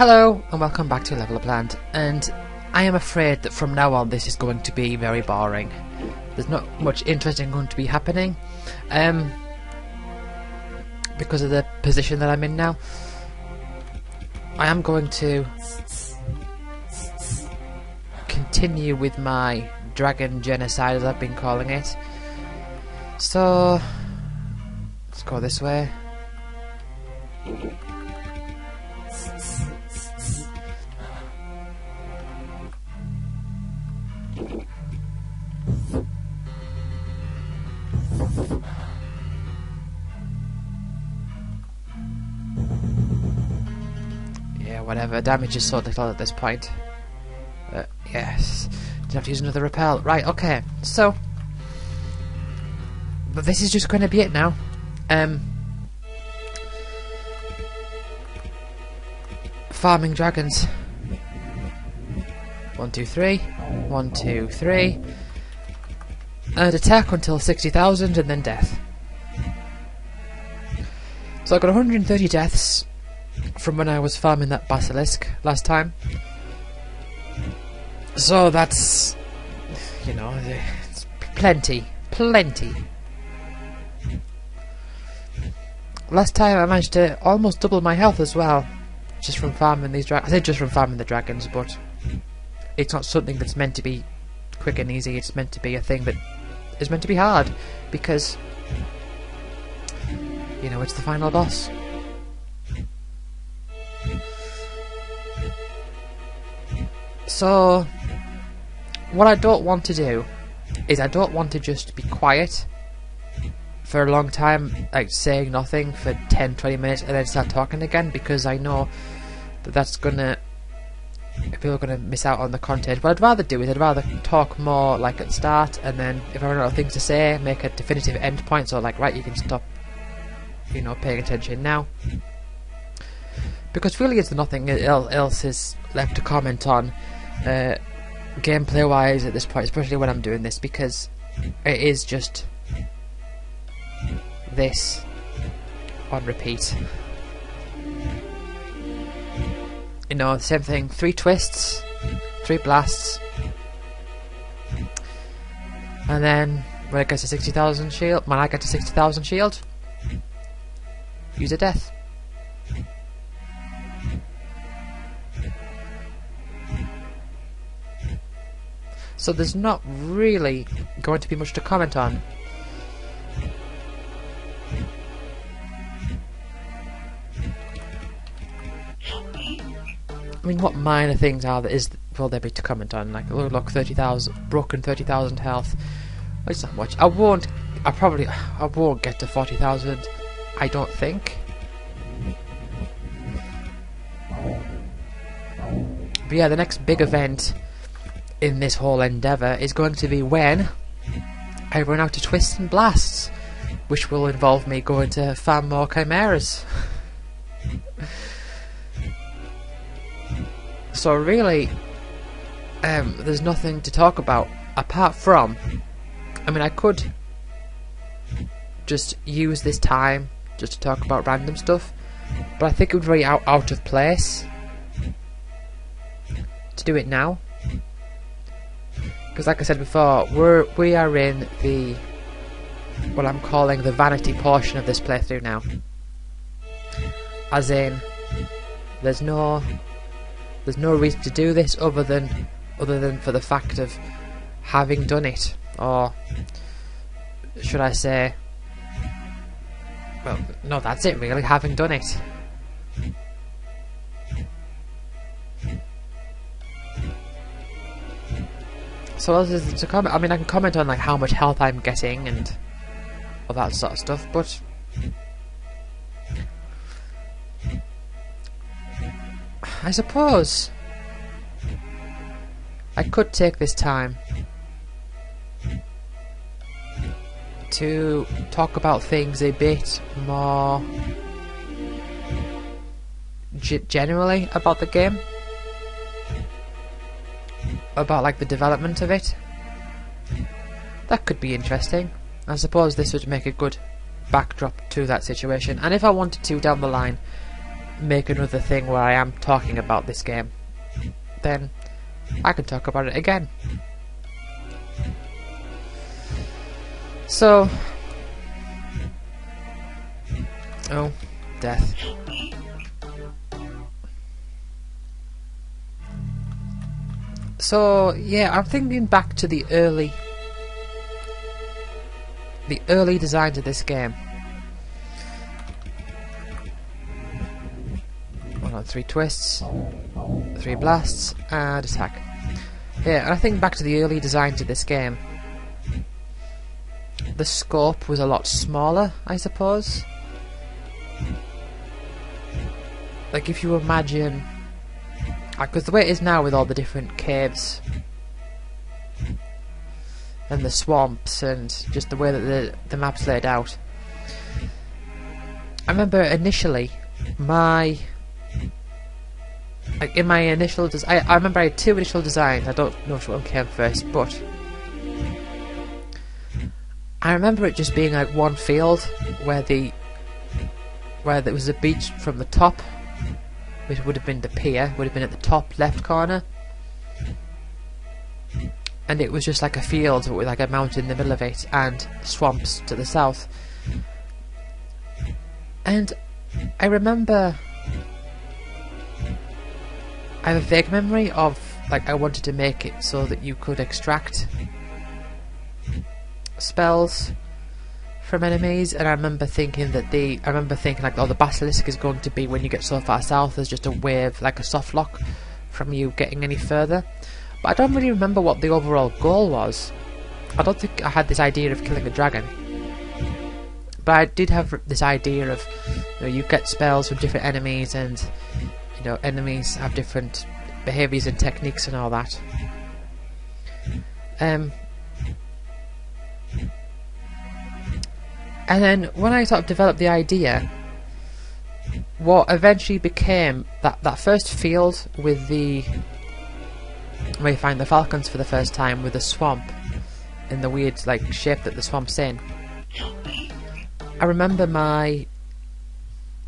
Hello and welcome back to Level Up Land, and I am afraid that from now on this is going to be very boring. There's not much interesting going to be happening because of the position that I'm in now. I am going to continue with my dragon genocide, as I've been calling it. So let's go this way. Yeah, whatever. Damage is so little at this point. Yes. Didn't have to use another repel. Right, okay. So, but this is just going to be it now. Farming dragons. 1, 2, 3. 1, 2, 3. And attack until 60,000 and then death. So I got 130 deaths from when I was farming that basilisk last time. So that's, you know, it's plenty. Last time I managed to almost double my health as well, just from farming these dragons. I say just from farming the dragons, but it's not something that's meant to be quick and easy. It's meant to be a thing that is meant to be hard, because, you know, it's the final boss. So, what I don't want to do is I don't want to just be quiet for a long time, like saying nothing for 10-20 minutes and then start talking again, because I know that that's gonna, people are gonna miss out on the content. What I'd rather do is I'd rather talk more like at the start, and then if I run out of things to say, make a definitive end point, so like, right, you can stop, you know, paying attention now. Because really it's nothing else is left to comment on gameplay wise at this point, especially when I'm doing this, because it is just this on repeat. You know, same thing, 3 twists, 3 blasts, and then when it gets to 60,000 shield, when I get to 60,000 shield, use a death. So there's not really going to be much to comment on. I mean, what minor things will there be to comment on? Like, oh look, 30,000 broken, 30,000 health. Well, it's not much. I won't get to 40,000. I don't think. But yeah, the next big event in this whole endeavour is going to be when I run out of twists and blasts, which will involve me going to farm more chimeras. So really, there's nothing to talk about apart from, I mean, I could just use this time just to talk about random stuff, but I think it would be very out of place to do it now. Because like I said before, we are in the, what I'm calling the vanity portion of this playthrough now. As in, there's no reason to do this other than for the fact of having done it, or should I say, well, no, that's it really, having done it. So what else is to comment? I mean, I can comment on like how much health I'm getting and all that sort of stuff, but I suppose I could take this time to talk about things a bit more generally about the game. About like the development of it. That could be interesting. I suppose this would make a good backdrop to that situation, and if I wanted to down the line make another thing where I am talking about this game, then I can talk about it again. So, oh, death. So yeah, I'm thinking back to the early designs of this game. 1 on 3 twists, 3 blasts, and attack. Yeah, and I think back to the early designs of this game. The scope was a lot smaller, I suppose. Like if you imagine, because the way it is now with all the different caves and the swamps and just the way that the map's laid out. I remember initially in my initial I remember I had 2 initial designs. I don't know which one came first, but I remember it just being like one field where there was a beach from the top, which would have been the pier, would have been at the top left corner, and it was just like a field with like a mountain in the middle of it and swamps to the south. And I remember I have a vague memory of like I wanted to make it so that you could extract spells from enemies, and I remember thinking like, oh, the basilisk is going to be when you get so far south there's just a wave, like a soft lock from you getting any further. But I don't really remember what the overall goal was. I don't think I had this idea of killing a dragon, but I did have this idea of, you know, you get spells from different enemies, and you know, enemies have different behaviours and techniques and all that. And then when I sort of developed the idea, what eventually became that first field with the where you find the falcons for the first time, with the swamp in the weird like shape that the swamp's in. I remember my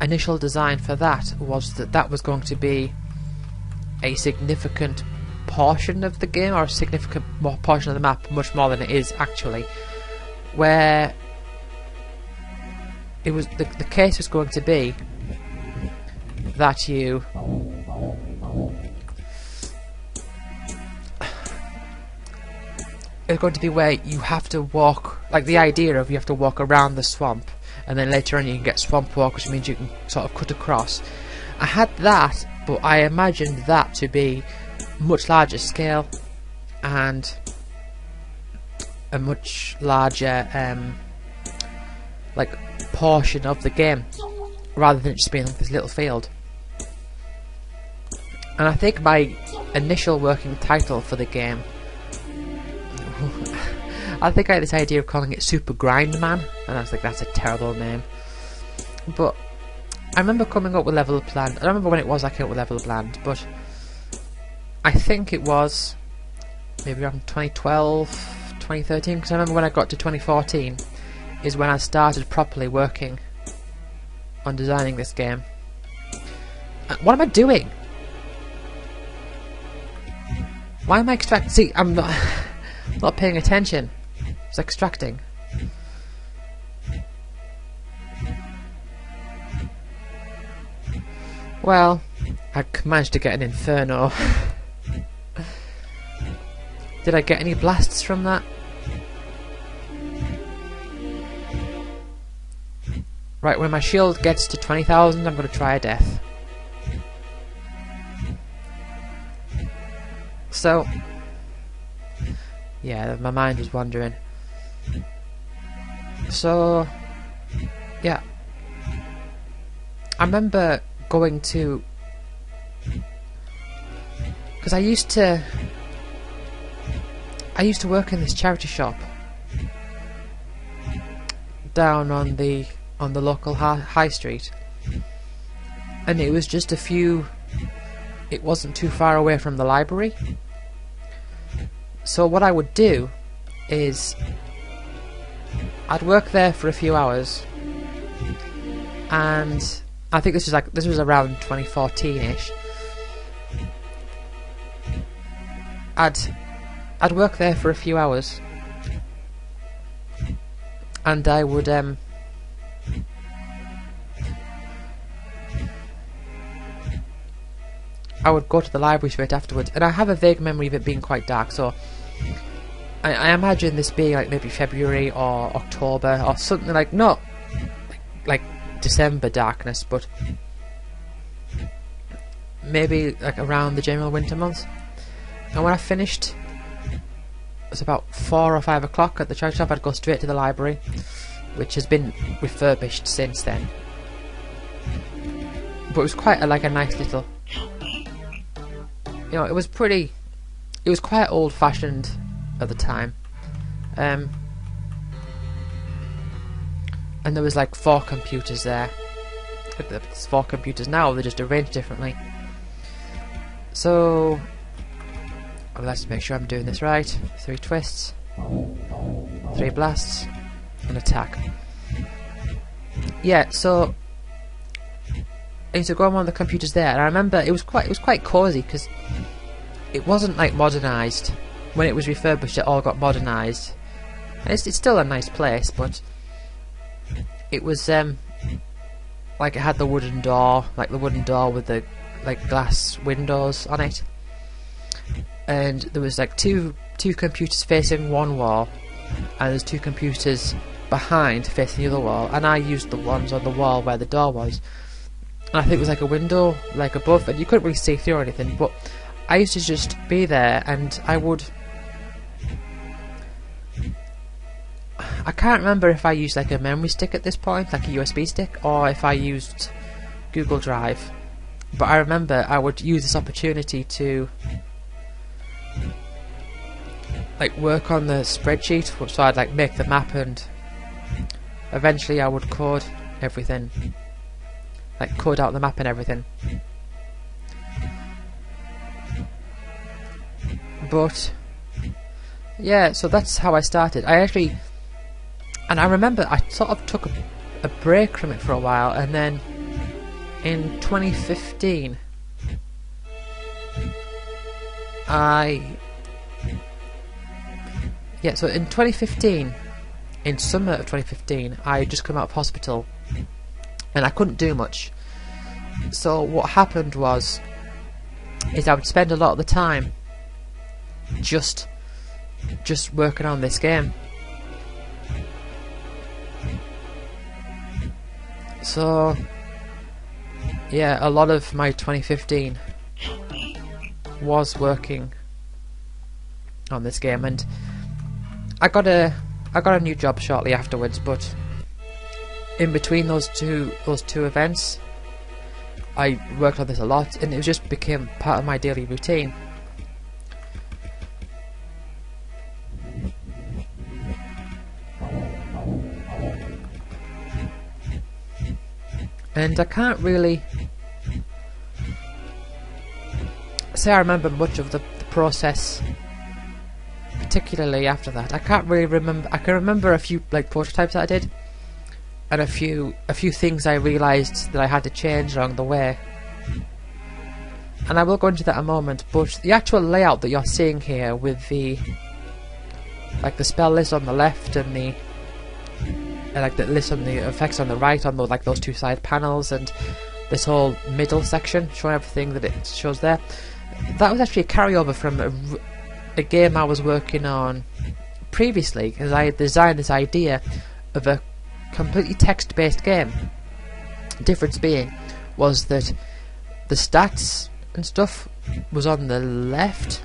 initial design for that was that was going to be a significant portion of the game, or a significant portion of the map, much more than it is actually, where it was the case was going to be that you it's going to be where you have to walk, like the idea of you have to walk around the swamp, and then later on you can get swamp walk, which means you can sort of cut across. I had that, but I imagined that to be much larger scale and a much larger like portion of the game, rather than just being like this little field. And I think my initial working title for the game, I think I had this idea of calling it Super Grind Man, and I was like, that's a terrible name. But I remember coming up with Level Up Land. I don't remember when it was I came up with Level Up Land, but I think it was maybe around 2012, 2013, because I remember when I got to 2014 is when I started properly working on designing this game. What am I doing? Why am I extracting? See, I'm not paying attention. It's extracting. Well, I managed to get an Inferno. Did I get any blasts from that? Right, when my shield gets to 20,000, I'm going to try a death. So, yeah, my mind was wandering. So, yeah. I remember going to... because I used to work in this charity shop down on the local high street, and it was just it wasn't too far away from the library. So what I would do is I'd work there for a few hours, and I think this was around 2014ish. I'd work there for a few hours, and I would go to the library straight afterwards, and I have a vague memory of it being quite dark, so I imagine this being like maybe February or October or something, like not like December darkness, but maybe like around the general winter months. And when I finished, it was about 4 or 5 o'clock at the charity shop. I'd go straight to the library, which has been refurbished since then. But it was quite a nice little, it was quite old-fashioned at the time. And there was like 4 computers there. There's 4 computers now, they're just arranged differently. So let's make sure I'm doing this right. 3 twists, 3 blasts, and attack. Yeah, so I used to go on one of the computers there, and I remember it was quite cosy because it wasn't like modernised. When it was refurbished, it all got modernised. And it's still a nice place, but it was like it had the wooden door, with the glass windows on it. And there was like two computers facing one wall, and there's 2 computers behind facing the other wall, and I used the ones on the wall where the door was. And I think it was like a window like above, and you couldn't really see through or anything, but I used to just be there, and I can't remember if I used like a memory stick at this point, like a USB stick, or if I used Google Drive. But I remember I would use this opportunity to like work on the spreadsheet, so I'd like make the map, and eventually I would code everything, like code out the map and everything. But yeah, so that's how I started. And I remember I sort of took a break from it for a while, and then in 2015 so in 2015, in summer of 2015, I had just come out of hospital and I couldn't do much. So what happened was I would spend a lot of the time just working on this game. So yeah, a lot of my 2015 was working on this game, and I got a new job shortly afterwards. But in between those two events, I worked on this a lot, and it just became part of my daily routine. And I can't really say I remember much of the process, particularly after that. I can't really remember. I can remember a few like prototypes that I did, and a few things I realised that I had to change along the way. And I will go into that in a moment. But the actual layout that you're seeing here, with the spell list on the left and the the list on the effects on the right, on those 2 side panels, and this whole middle section showing everything that it shows there, that was actually a carryover from a game I was working on previously, because I had designed this idea of a completely text-based game. The difference being was that the stats and stuff was on the left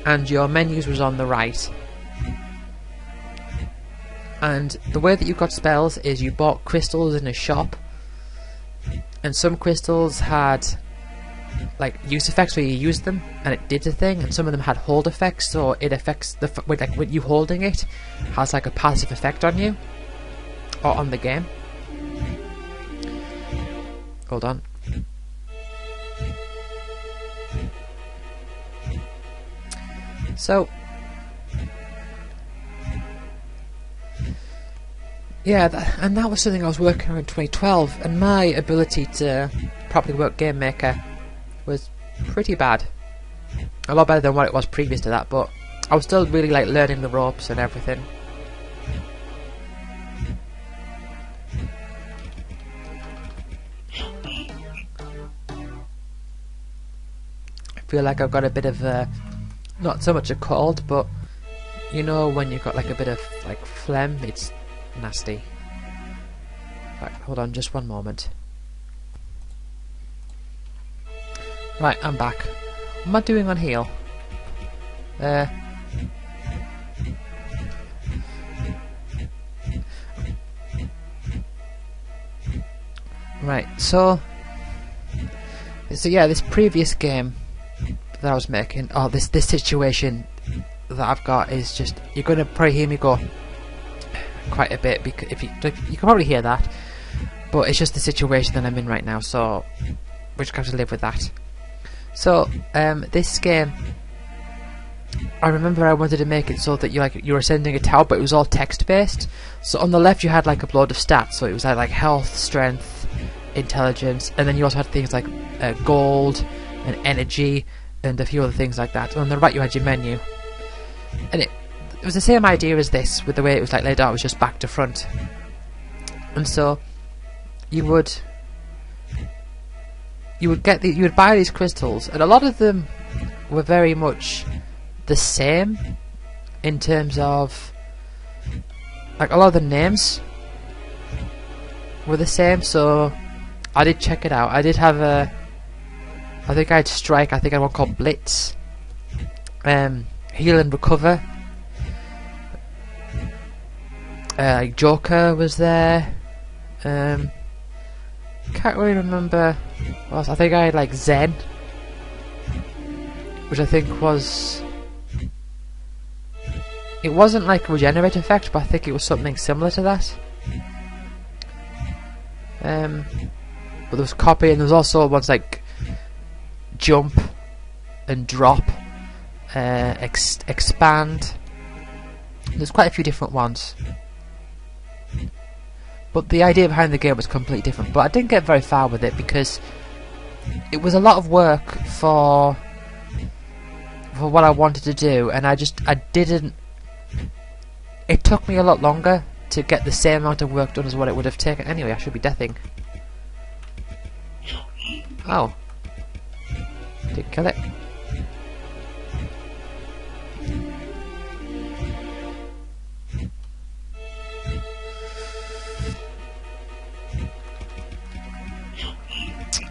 and your menus was on the right. And the way that you got spells is you bought crystals in a shop, and some crystals had like use effects where you used them and it did a thing, and some of them had hold effects, so it affects with you holding it has like a passive effect on you or on the game. Hold on. So Yeah, and that was something I was working on in 2012, and my ability to properly work Game Maker was pretty bad. A lot better than what it was previous to that, but I was still really like learning the ropes and everything. I feel like I've got a bit of not so much a cold, but you know when you've got like a bit of like phlegm, it's nasty. Right, hold on just one moment. Right, I'm back. What am I doing on heal? Right, so yeah, this previous game that I was making, this situation that I've got is just, you're gonna probably hear me go quite a bit, because if you can probably hear that, but it's just the situation that I'm in right now, so we just have to live with that. So this game, I remember I wanted to make it so that you were sending a tower, but it was all text based. So on the left you had like a load of stats, so it was like health, strength, intelligence, and then you also had things like gold and energy and a few other things like that. And on the right you had your menu, and it was the same idea as this, with the way it was like laid out. It was just back to front, and so you would buy these crystals, and a lot of them were very much the same in terms of like a lot of the names were the same. So I did check it out. I did have I think I had Strike, I think I had one called Blitz, Heal and Recover, Joker was there, can't really remember what else. I think I had like Zen, which I think was, it wasn't like a regenerate effect, but I think it was something similar to that. But there was Copy, and there was also ones like Jump and Drop, Expand. There's quite a few different ones, but the idea behind the game was completely different. But I didn't get very far with it because it was a lot of work for what I wanted to do, and I didn't. It took me a lot longer to get the same amount of work done as what it would have taken. Anyway, I should be deathing. Oh. Didn't kill it.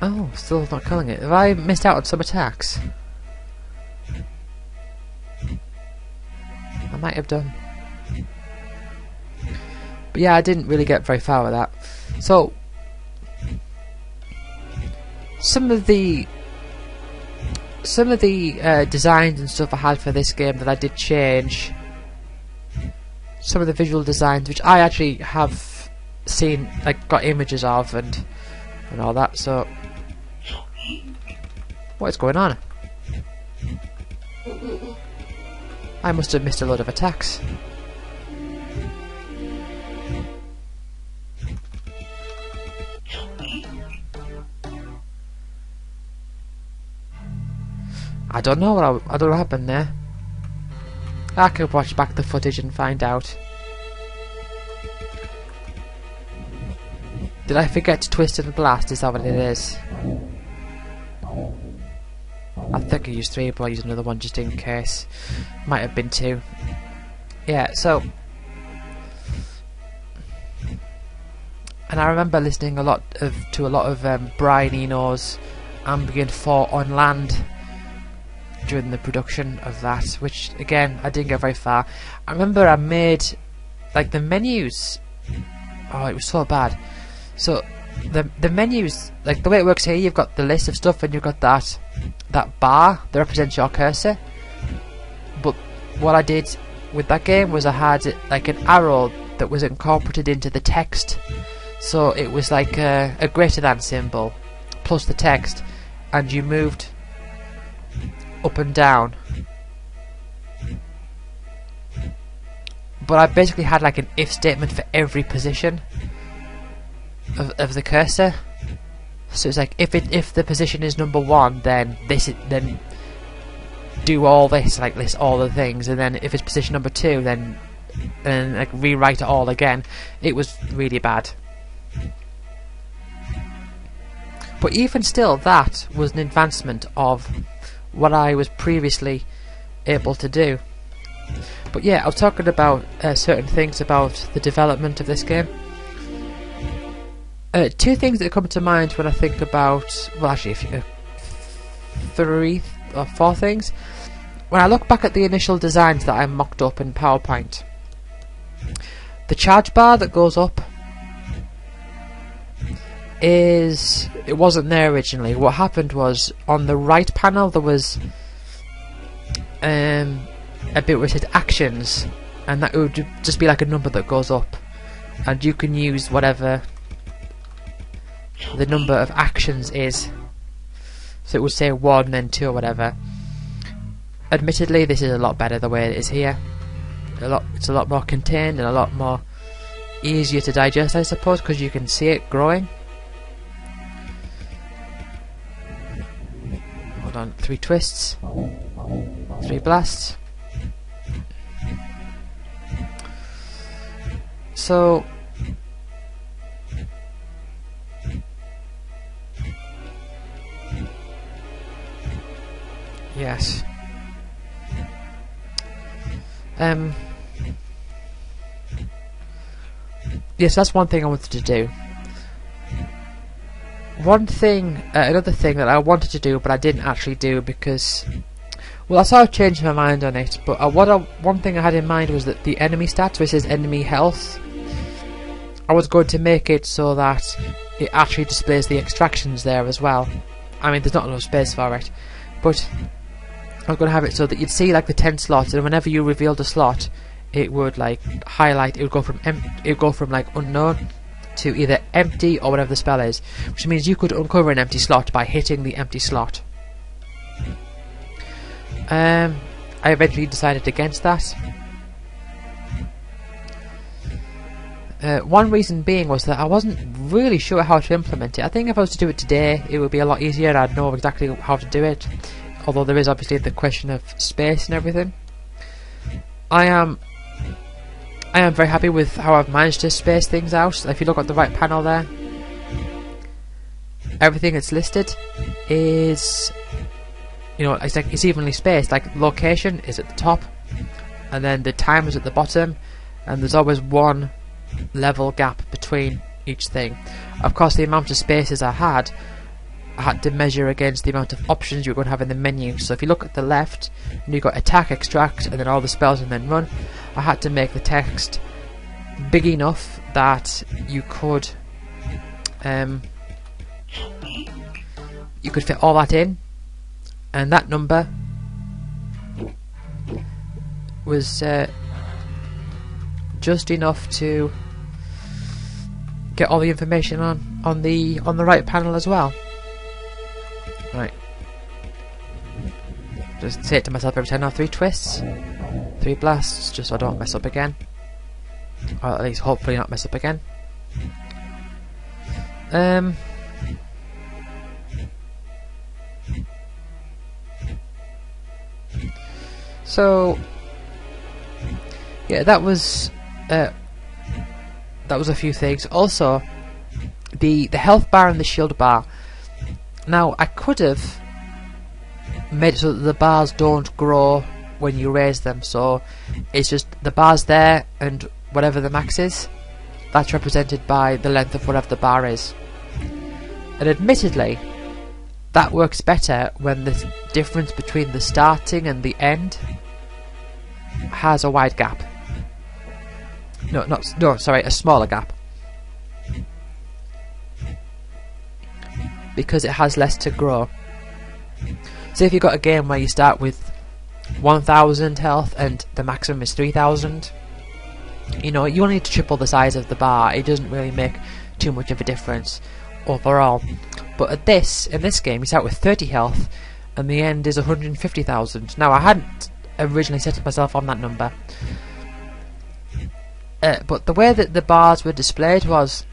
Oh, still not killing it. Have I missed out on some attacks? I might have done. But yeah, I didn't really get very far with that. So some of the designs and stuff I had for this game that I did change. Some of the visual designs, which I actually have seen, like got images of and all that. So what is going on? I must have missed a lot of attacks. I don't know I don't know what happened there. I could watch back the footage and find out. Did I forget to twist and blast? Is that what it is? I think I used 3, but I used another one just in case. Might have been 2. Yeah, so. And I remember listening to a lot of Brian Eno's Ambient 4 on Land during the production of that, which again I didn't get very far. I remember I made like the menus. Oh, it was so bad. So the menus, like the way it works here, you've got the list of stuff and you've got that bar that represents your cursor. But what I did with that game was I had like an arrow that was incorporated into the text. So it was like a greater than symbol plus the text, and you moved up and down but I basically had like an if statement for every position of the cursor. So it's like if the position is number 1, then then do all this, like list all the things, and then if it's position number 2, then like rewrite it all again. It was really bad. But even still, that was an advancement of what I was previously able to do. But yeah, I was talking about certain things about the development of this game. 2 things that come to mind when I think about, well actually 3 or 4 things. When I look back at the initial designs that I mocked up in PowerPoint, the charge bar that goes up it wasn't there originally. What happened was, on the right panel there was a bit where it said actions, and that would just be like a number that goes up, and you can use whatever the number of actions is. So it would say 1 then 2 or whatever. Admittedly, this is a lot better the way it is here. It's a lot more contained and a lot more easier to digest, I suppose, because you can see it growing. Hold on, 3 twists, 3 blasts. So yes. Yes, that's one thing I wanted to do. Another thing that I wanted to do but I didn't actually do because, well, I sort of changed my mind on it, but one thing I had in mind was that the enemy stats, which is enemy health, I was going to make it so that it actually displays the extractions there as well. I mean, there's not enough space for it, but I was going to have it so that you'd see like the 10 slots, and whenever you revealed a slot, it would like highlight. It would go from like unknown to either empty or whatever the spell is, which means you could uncover an empty slot by hitting the empty slot. I eventually decided against that. One reason being was that I wasn't really sure how to implement it. I think if I was to do it today, it would be a lot easier and I'd know exactly how to do it. Although there is obviously the question of space and everything. I am very happy with how I've managed to space things out. If you look at the right panel there, everything that's listed is, you know, it's evenly spaced. Like location is at the top, and then the time is at the bottom, and there's always one level gap between each thing. Of course, the amount of spaces I had to measure against the amount of options you're going to have in the menu. So if you look at the left, and you've got attack, extract, and then all the spells, and then run, I had to make the text big enough that you could fit all that in, and that number was just enough to get all the information on the right panel as well. Right. Just say it to myself every time now. 3 twists, 3 blasts, just so I don't mess up again. Or at least hopefully not mess up again. So yeah, that was a few things. Also, the health bar and the shield bar. Now, I could have made it so that the bars don't grow when you raise them, so it's just the bar's there, and whatever the max is, that's represented by the length of whatever the bar is. And admittedly, that works better when the difference between the starting and the end has a wide gap. Sorry, a smaller gap. Because it has less to grow. So if you've got a game where you start with 1000 health and the maximum is 3000, you know, you only need to triple the size of the bar. It doesn't really make too much of a difference overall. But in this game, you start with 30 health and the end is 150,000. Now, I hadn't originally set myself on that number, But the way that the bars were displayed was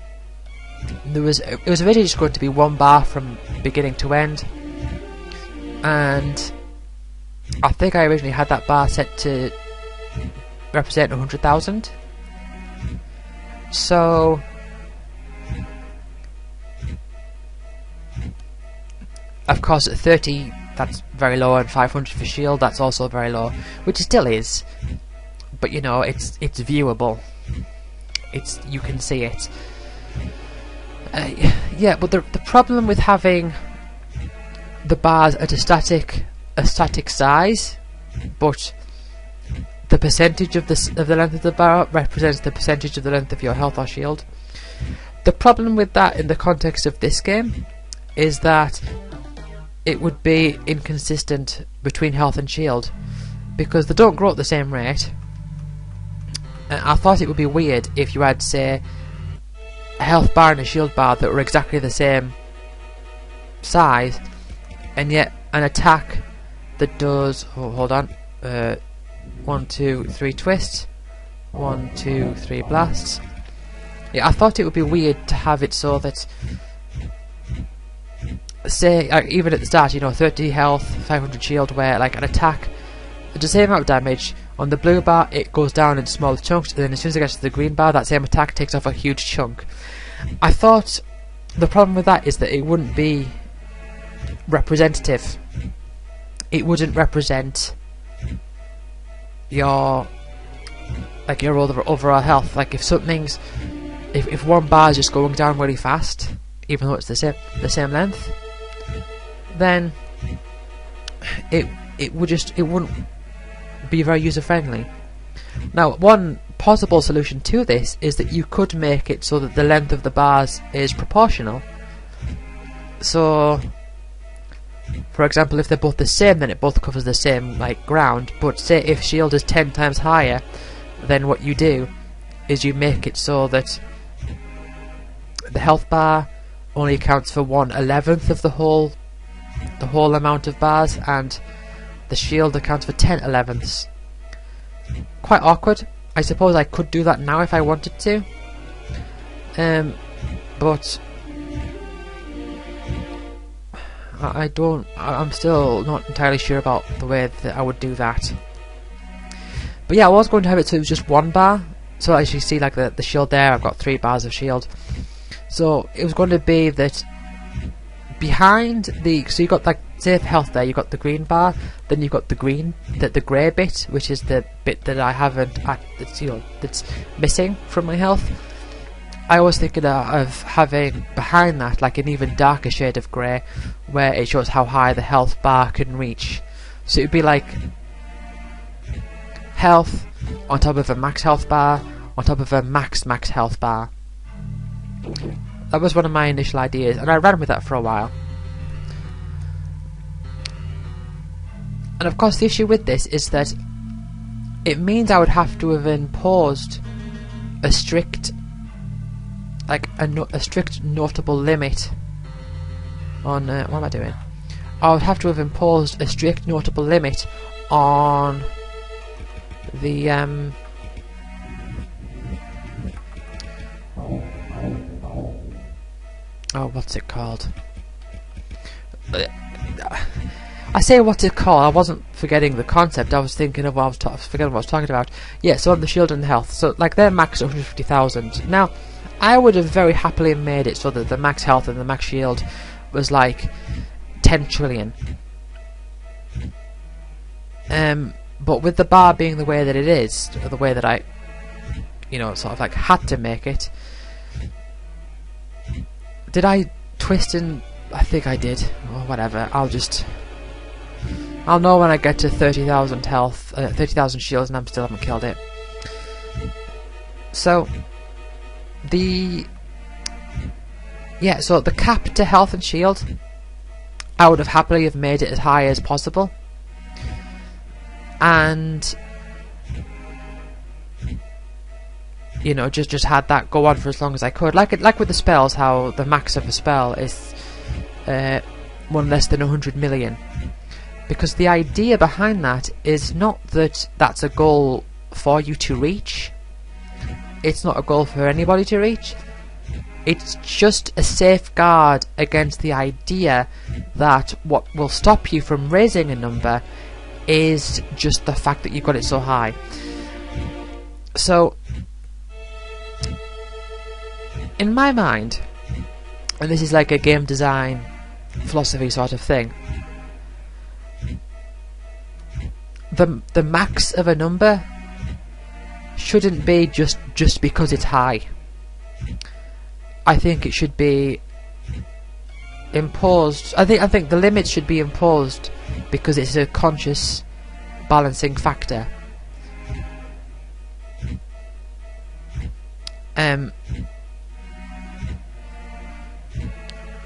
it was originally just going to be one bar from beginning to end, and I think I originally had that bar set to represent 100,000. So of course at 30 that's very low, and 500 for shield, that's also very low, which it still is, but you know, it's viewable. You can see it. Yeah, but the problem with having the bars at a static size, but the percentage of the length of the bar represents the percentage of the length of your health or shield. The problem with that in the context of this game is that it would be inconsistent between health and shield, because they don't grow at the same rate. I thought it would be weird if you had, say, a health bar and a shield bar that were exactly the same size, and yet an attack that does, hold on, 1, 2, 3 twists, 1, 2, 3 blasts. Yeah, I thought it would be weird to have it so that, say, even at the start, you know, 30 health, 500 shield, where like an attack does the same amount of damage. On the blue bar it goes down in smaller chunks, and then as soon as it gets to the green bar, that same attack takes off a huge chunk. I thought the problem with that is that it wouldn't be representative. It wouldn't represent your overall health. Like if something's if one bar is just going down really fast, even though it's the same length, then it wouldn't be very user friendly. Now, one possible solution to this is that you could make it so that the length of the bars is proportional. So, for example, if they're both the same, then it both covers the same like ground. But say if shield is 10 times higher, then what you do is you make it so that the health bar only accounts for 1/11 of the whole amount of bars, and the shield accounts for 10/11. Quite awkward. I suppose I could do that now if I wanted to, but I'm still not entirely sure about the way that I would do that. But yeah, I was going to have it so it was just one bar. So as you see, like the shield there, I've got 3 bars of shield. So it was going to be that behind so you got like safe health there, you got the green bar, then you've got the grey bit, which is the bit that I haven't, that's missing from my health. I was thinking of having behind that like an even darker shade of grey, where it shows how high the health bar can reach. So it'd be like health on top of a max health bar on top of a max health bar. That was one of my initial ideas, and I ran with that for a while. And of course the issue with this is that it means I would have to have imposed a strict notable limit on what am I doing? I would have to have imposed a strict notable limit on the oh, what's it called? I say what's it called, I wasn't forgetting the concept, I was thinking of what I was forgetting what I was talking about. Yeah, so on the shield and the health, so like they're max 150,000. Now, I would have very happily made it so that the max health and the max shield was like 10 trillion. But with the bar being the way that it is, or the way that I, sort of like had to make it, did I twist in? I think I did. Or whatever. I'll know when I get to 30,000 health, 30,000 shields, and I still haven't killed it. So the cap to health and shield, I would have happily have made it as high as possible, and just had that go on for as long as I could, like with the spells, how the max of a spell is one less than 100 million, because the idea behind that is not that that's a goal for you to reach. it's not a goal for anybody to reach. It's just a safeguard against the idea that what will stop you from raising a number is just the fact that you've got it so high. So, in my mind, and this is like a game design philosophy sort of thing, the max of a number shouldn't be just because it's high. I think it should be imposed. I think the limit should be imposed because it's a conscious balancing factor.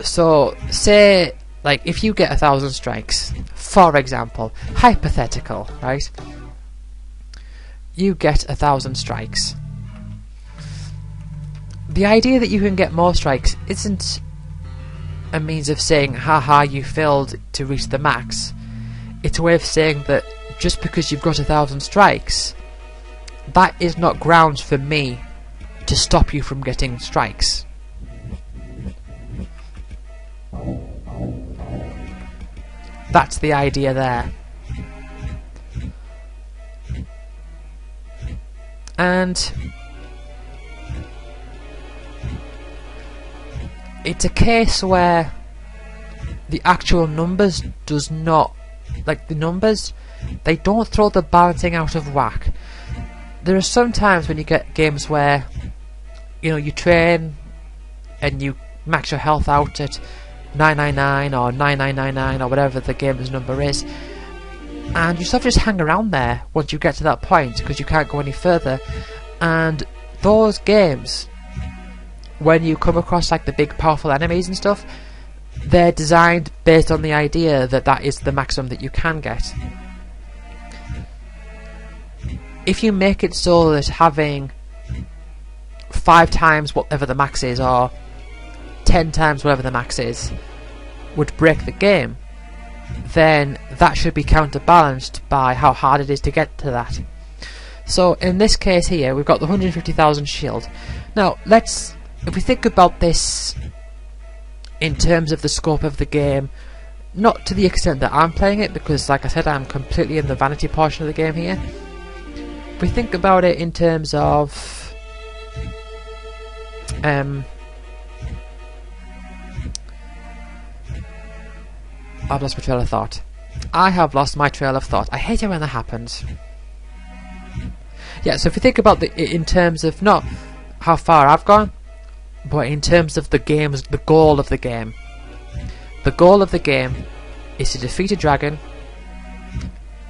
So say, like, if you get 1,000 strikes, for example, hypothetical, right? You get 1,000 strikes. The idea that you can get more strikes isn't a means of saying, haha, you failed to reach the max. It's a way of saying that just because you've got 1,000 strikes, that is not grounds for me to stop you from getting strikes. That's the idea there. And it's a case where the actual numbers does not, like the numbers, they don't throw the balancing out of whack. There are some times when you get games where, you know, you train and you max your health out at 999 or 9999 or whatever the game's number is, and you sort of just hang around there once you get to that point because you can't go any further. And those games, when you come across like the big powerful enemies and stuff, they're designed based on the idea that that is the maximum that you can get. If you make it so that having 5 times whatever the max is or 10 times whatever the max is would break the game, then that should be counterbalanced by how hard it is to get to that. So in this case here, we've got the 150,000 shield. Now if we think about this in terms of the scope of the game, not to the extent that I'm playing it, because like I said, I'm completely in the vanity portion of the game here. If we think about it in terms of I've lost my trail of thought. I have lost my trail of thought. I hate it when that happens. Yeah, so if you think about in terms of not how far I've gone, but in terms of the goal of the game. The goal of the game is to defeat a dragon,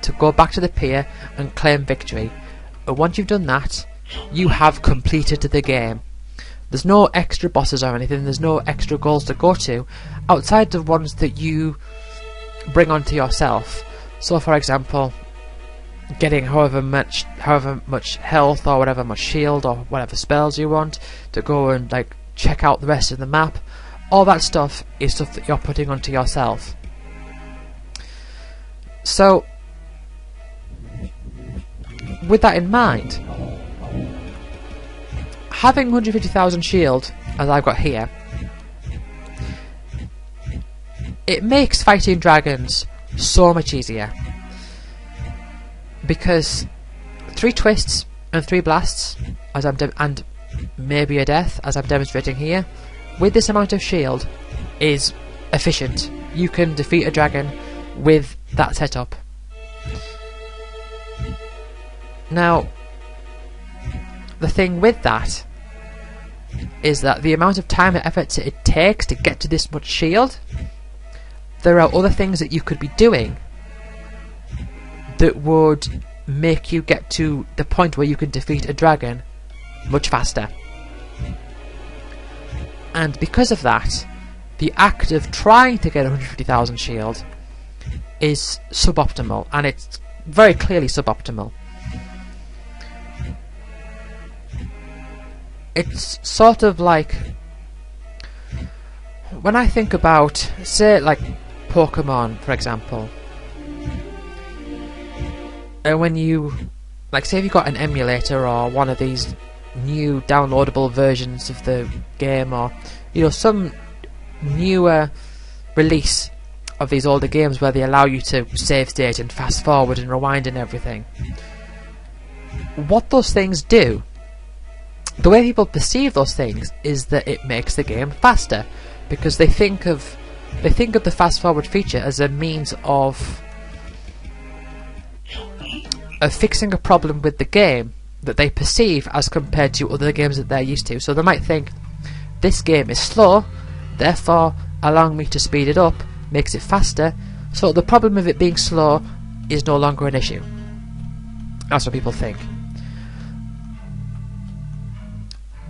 to go back to the pier and claim victory. And once you've done that, you have completed the game. There's no extra bosses or anything, there's no extra goals to go to, outside the ones that you bring onto yourself. So for example, getting however much health or whatever much shield or whatever spells you want to go and like check out the rest of the map. All that stuff is stuff that you're putting onto yourself. So with that in mind, having 150,000 shield as I've got here, it makes fighting dragons so much easier, because 3 twists and 3 blasts, and maybe a death, as I'm demonstrating here, with this amount of shield, is efficient. You can defeat a dragon with that setup. Now, the thing with that is that the amount of time and effort it takes to get to this much shield, there are other things that you could be doing that would make you get to the point where you can defeat a dragon much faster. And because of that, the act of trying to get 150,000 shield is suboptimal, and it's very clearly suboptimal. It's sort of like when I think about, say, like Pokemon, for example, and when you, like, say if you've got an emulator or one of these new downloadable versions of the game, or some newer release of these older games where they allow you to save state and fast forward and rewind and everything. What those things do, the way people perceive those things, is that it makes the game faster, because they think of the fast forward feature as a means of fixing a problem with the game that they perceive as compared to other games that they're used to. So they might think, this game is slow, therefore allowing me to speed it up makes it faster, so the problem of it being slow is no longer an issue. That's what people think.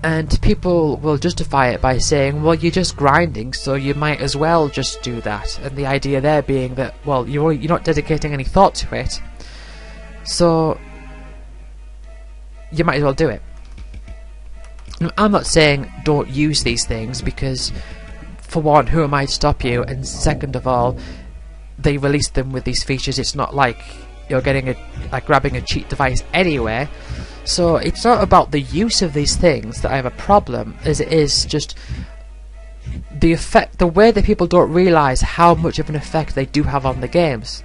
And people will justify it by saying, well, you're just grinding, so you might as well just do that. And the idea there being that, well, you're not dedicating any thought to it, so you might as well do it. I'm not saying don't use these things, because for one, who am I to stop you? And second of all, they released them with these features. It's not like you're getting grabbing a cheat device anyway. So it's not about the use of these things that I have a problem, as it is just the effect, the way that people don't realise how much of an effect they do have on the games.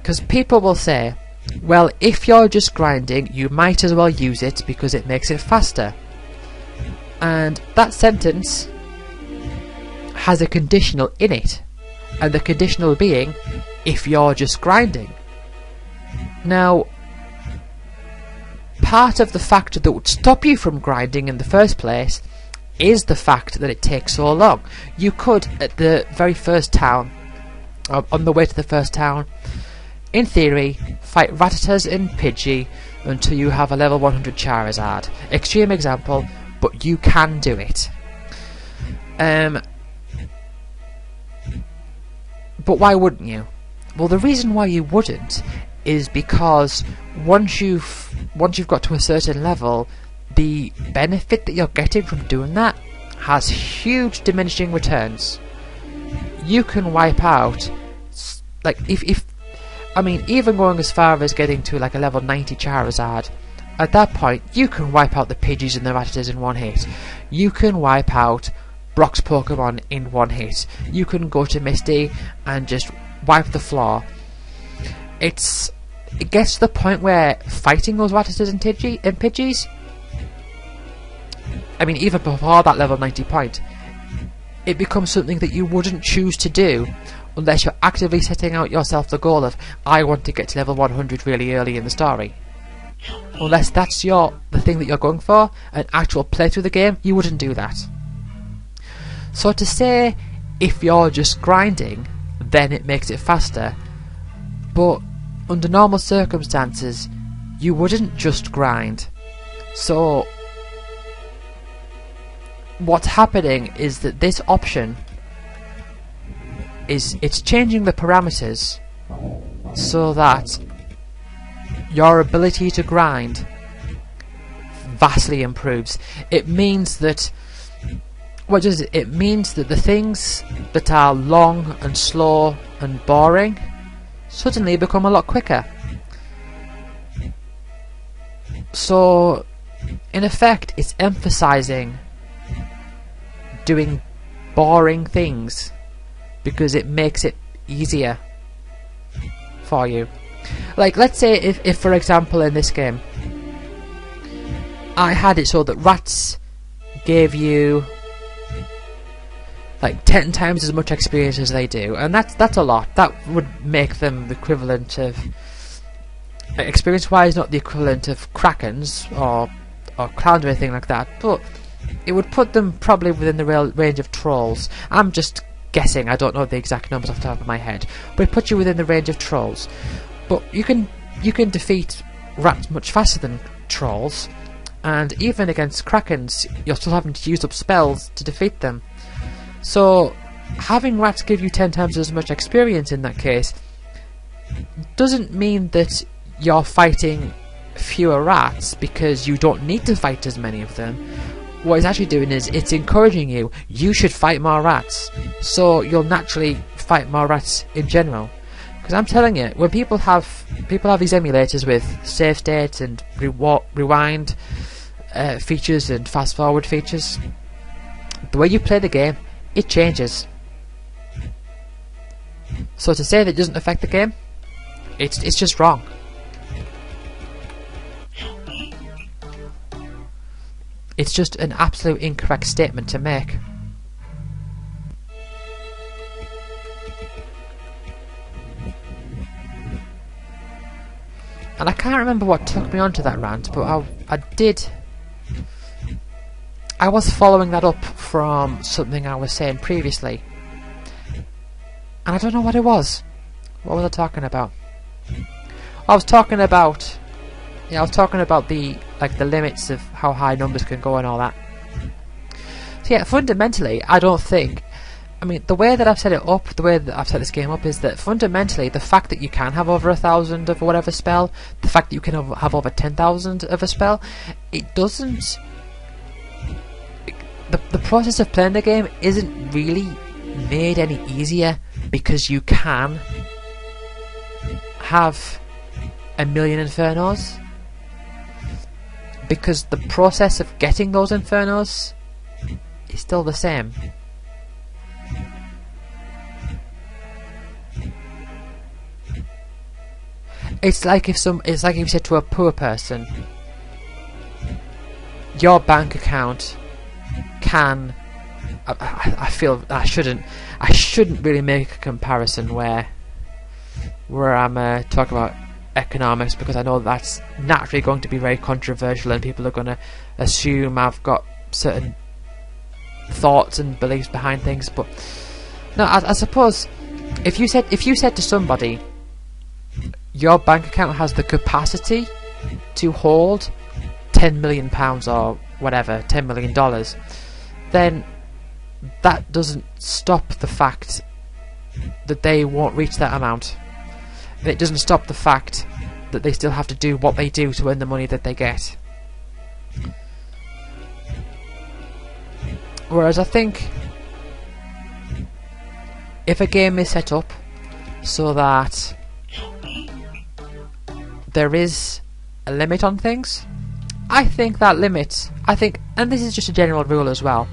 Because people will say, well, if you're just grinding, you might as well use it because it makes it faster. And that sentence has a conditional in it, and the conditional being, if you're just grinding. Now, part of the factor that would stop you from grinding in the first place is the fact that it takes so long. You could, at the very first town, on the way to the first town, in theory, fight Rattatas and Pidgey until you have a level 100 Charizard. Extreme example, but you can do it. But why wouldn't you? Well, the reason why you wouldn't is because once you've got to a certain level, the benefit that you're getting from doing that has huge diminishing returns. You can wipe out, like, even going as far as getting to like a level 90 Charizard, at that point you can wipe out the Pidgeys and the Rattatas in one hit. You can wipe out Brock's Pokemon in one hit. You can go to Misty and just wipe the floor. It gets to the point where fighting those Rattatas and Pidgeys, even before that level 90 point, it becomes something that you wouldn't choose to do unless you're actively setting out yourself the goal of, I want to get to level 100 really early in the story. Unless that's the thing that you're going for, an actual playthrough of the game, you wouldn't do that. So to say, if you're just grinding, then it makes it faster, but under normal circumstances, you wouldn't just grind. So what's happening is that this option it's changing the parameters so that your ability to grind vastly improves. It means that it means that the things that are long and slow and boring suddenly become a lot quicker. So in effect, it's emphasizing doing boring things because it makes it easier for you. Like, let's say if for example in this game I had it so that rats gave you like 10 times as much experience as they do, and that's a lot. That would make them the equivalent of, experience wise, not the equivalent of Krakens or clowns or anything like that, but it would put them probably within the range of trolls. I'm just guessing, I don't know the exact numbers off the top of my head, but it puts you within the range of trolls. But you can defeat rats much faster than trolls, and even against Krakens you're still having to use up spells to defeat them. So having rats give you 10 times as much experience in that case doesn't mean that you're fighting fewer rats because you don't need to fight as many of them. What it's actually doing is it's encouraging you should fight more rats, so you'll naturally fight more rats in general. Because I'm telling you, when people have these emulators with save states and rewind features and fast forward features, the way you play the game, it changes. So to say that it doesn't affect the game, it's just wrong. It's just an absolute incorrect statement to make. And I can't remember what took me onto that rant, but I was following that up from something I was saying previously. And I don't know what it was. What was I talking about? I was talking about the limits of how high numbers can go and all that. So yeah, fundamentally, I don't think. I mean, the way that I've set it up, the way that I've set this game up, is that fundamentally, the fact that you can have over 1,000 of whatever spell, the fact that you can have over 10,000 of a spell, it doesn't. The process of playing the game isn't really made any easier because you can have 1,000,000 Infernos. Because the process of getting those Infernos is still the same. It's like if you said to a poor person, your bank account can. I feel I shouldn't really make a comparison where I'm talking about economics, because I know that's naturally going to be very controversial and people are going to assume I've got certain thoughts and beliefs behind things. But no, I suppose if you said to somebody, your bank account has the capacity to hold £10 million or whatever, $10 million, then that doesn't stop the fact that they won't reach that amount. It doesn't stop the fact that they still have to do what they do to earn the money that they get. Whereas I think if a game is set up so that there is a limit on things, I think that limit, and this is just a general rule as well,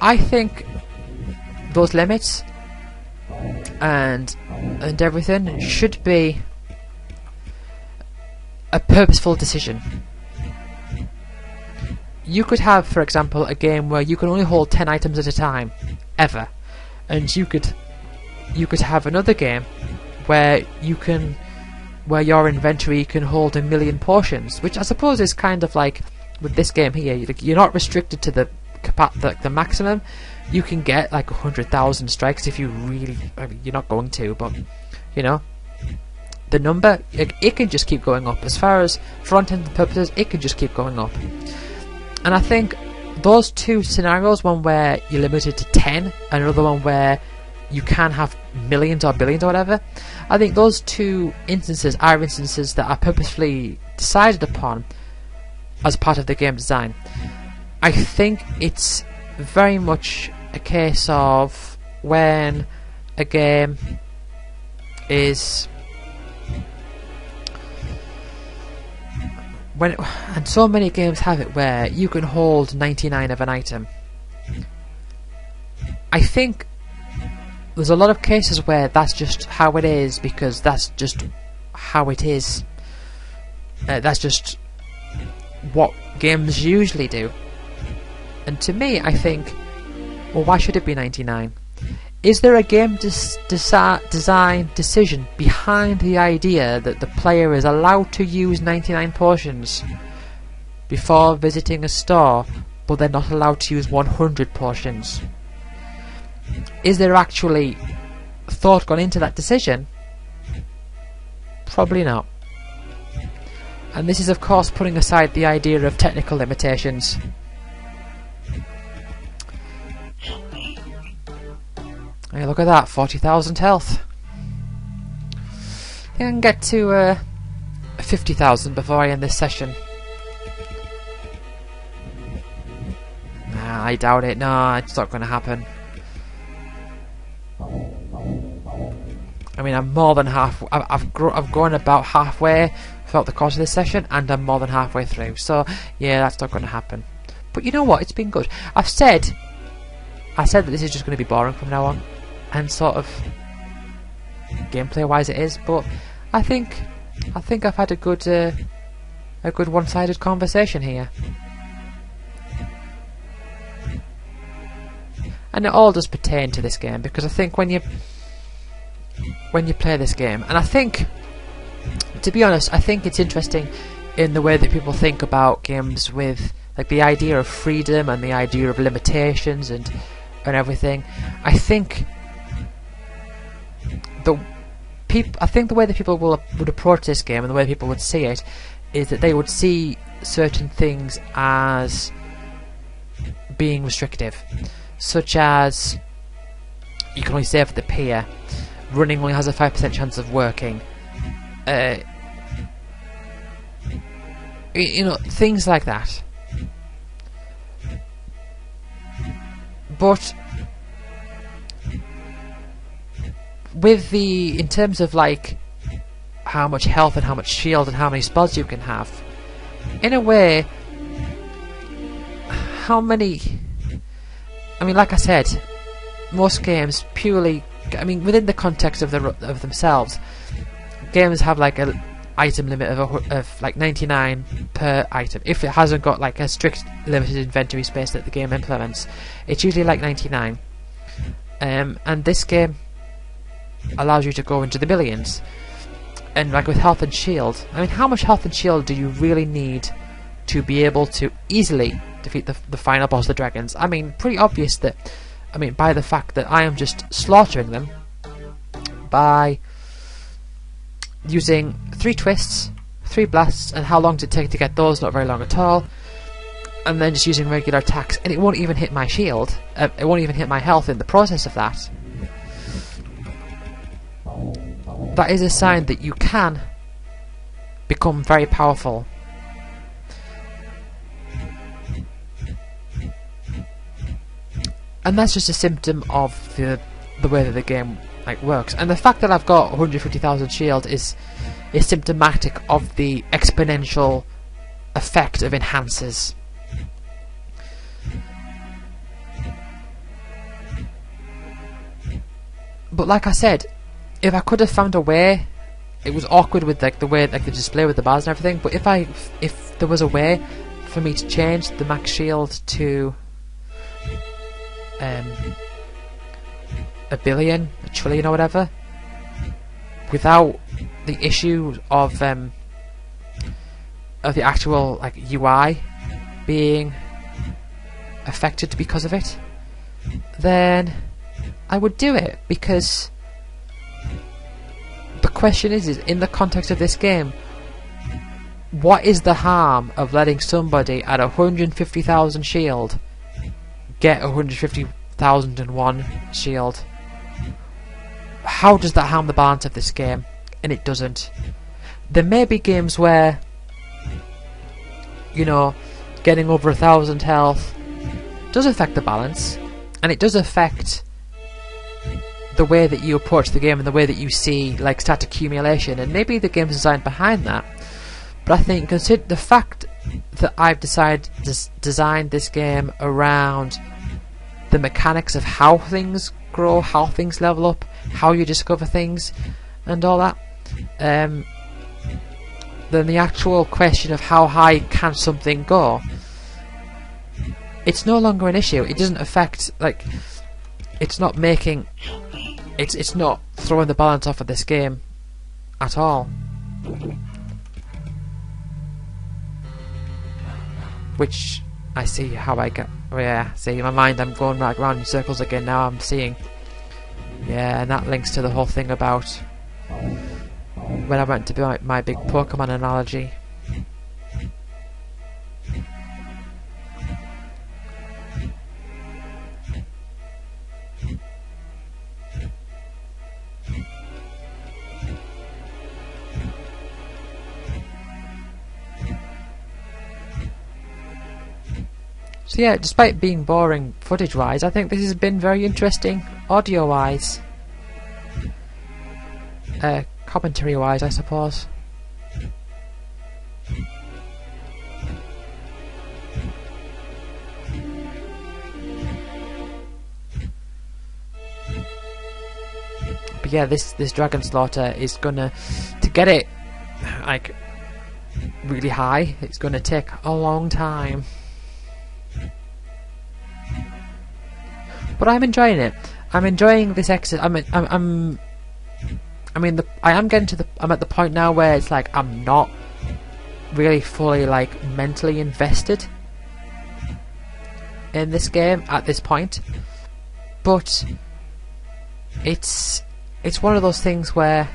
I think those limits and everything should be a purposeful decision. You could have, for example, a game where you can only hold 10 items at a time, ever, and you could have another game where your inventory can hold 1,000,000 potions, which I suppose is kind of like with this game here. You're not restricted to the maximum. You can get like 100,000 strikes if you really. I mean, you're not going to, but you know, the number it can just keep going up. As far as front-end purposes, it can just keep going up. And I think those two scenarios, one where you're limited to 10, and another one where you can have millions or billions or whatever, I think those two instances are instances that are purposefully decided upon as part of the game design. I think it's very much a case of when a game is and so many games have it where you can hold 99 of an item. I think there's a lot of cases where that's just how it is, because that's just how it is. That's just what games usually do. And to me, I think, well, why should it be 99? Is there a game design decision behind the idea that the player is allowed to use 99 potions before visiting a store, but they're not allowed to use 100 potions? Is there actually thought gone into that decision? Probably not. And this is, of course, putting aside the idea of technical limitations. Hey, look at that, 40,000 health. I think I can get to 50,000 before I end this session. Nah, I doubt it. No, it's not going to happen. I mean, I'm more than half. I've grown about halfway throughout the course of this session, and I'm more than halfway through. So yeah, that's not going to happen. But you know what? It's been good. I said that this is just going to be boring from now on, and sort of gameplay-wise it is. But I think I've had a good one-sided conversation here, and it all does pertain to this game, because I think when you play this game, and I think, to be honest, I think it's interesting in the way that people think about games with like the idea of freedom and the idea of limitations and everything. I think the way that people would approach this game and the way people would see it is that they would see certain things as being restrictive, such as you can only save at the pier, running only has a 5% chance of working, you know, things like that. But in terms of like how much health and how much shield and how many spells you can have, in a way, how many? I mean, like I said, most games purely, I mean, within the context of themselves, games have like a item limit of like 99 per item. If it hasn't got like a strict limited inventory space that the game implements, it's usually like 99. And this game allows you to go into the millions. And like with health and shield, I mean, how much health and shield do you really need to be able to easily defeat the final boss of the dragons? I mean, pretty obvious that, I mean, by the fact that I am just slaughtering them by using 3 twists, 3 blasts, and how long does it take to get those? Not very long at all. And then just using regular attacks, and it won't even hit my shield. It won't even hit my health in the process of that. That is a sign that you can become very powerful. And that's just a symptom of the way that the game like works. And the fact that I've got 150,000 shield is symptomatic of the exponential effect of enhancers. But like I said, if I could have found a way, it was awkward with like the way like the display with the bars and everything, but if there was a way for me to change the max shield to a billion, a trillion or whatever, without the issue of the actual like UI being affected because of it, then I would do it. Because the question is in the context of this game, what is the harm of letting somebody at 150,000 shield get 150,001 shield? How does that harm the balance of this game? And it doesn't. There may be games where, you know, getting over 1,000 health does affect the balance, and it does affect the way that you approach the game and the way that you see like stat accumulation, and maybe the game's designed behind that. But I think consider the fact that I've decided to design this game around the mechanics of how things grow, how things level up, how you discover things and all that, then the actual question of how high can something go, it's no longer an issue. It doesn't affect, like, it's not making, it's not throwing the balance off of this game at all. Which I see how I get. Oh yeah, see, in my mind I'm going right around in circles again now. I'm seeing, yeah, and that links to the whole thing about when I went to be my big Pokemon analogy. So yeah, despite being boring footage-wise, I think this has been very interesting audio-wise. commentary wise, I suppose. But yeah, this Dragon Slaughter is gonna, to get it like really high, it's gonna take a long time. But I'm enjoying it. I'm enjoying this exercise. I'm at the point now where it's like I'm not really fully like mentally invested in this game at this point. But it's one of those things where